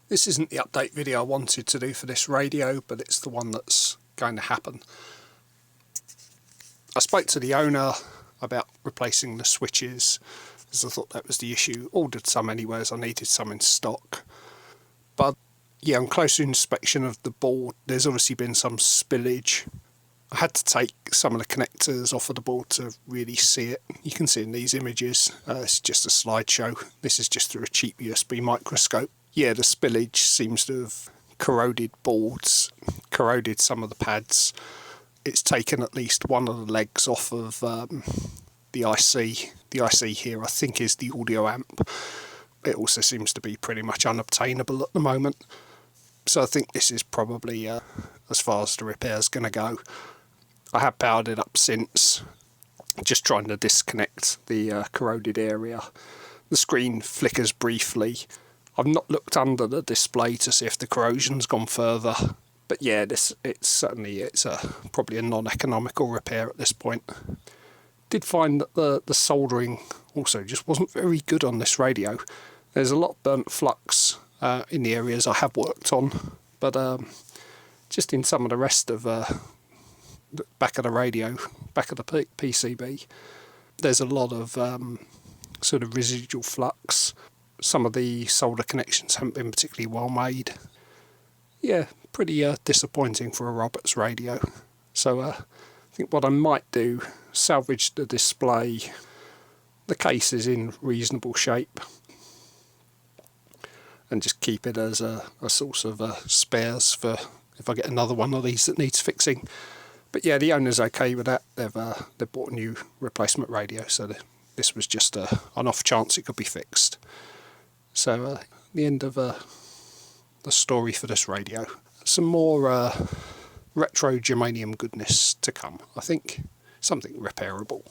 This isn't the update video I wanted to do for this radio, but it's the one that's going to happen. I spoke to the owner about replacing the switches, as I thought that was the issue. Ordered some anyway, as I needed some in stock. But yeah, on closer inspection of the board, there's obviously been some spillage. I had to take some of the connectors off of the board to really see it. You can see in these images, it's just a slideshow. This is just through a cheap USB microscope. Yeah, the spillage seems to have corroded boards, corroded some of the pads. It's taken at least one of the legs off of the IC. The IC here I think is the audio amp. It also seems to be pretty much unobtainable at the moment. So I think this is probably as far as the repair's going to go. I have powered it up since, just trying to disconnect the corroded area. The screen flickers briefly. I've not looked under the display to see if the corrosion's gone further. But yeah, it's probably a non-economical repair at this point. Did find that the soldering also just wasn't very good on this radio. There's a lot of burnt flux in the areas I have worked on, but just in some of the rest of the back of the radio, back of the PCB, there's a lot of sort of residual flux. Some of the solder connections haven't been particularly well made. Yeah, pretty disappointing for a Roberts radio. So I think what I might do, salvage the display. The case is in reasonable shape, and just keep it as a source of spares for if I get another one of these that needs fixing. But yeah, the owner's okay with that. They've bought a new replacement radio, so this was just an off chance it could be fixed. So the end of the story for this radio. Some more retro germanium goodness to come, I think. Something repairable.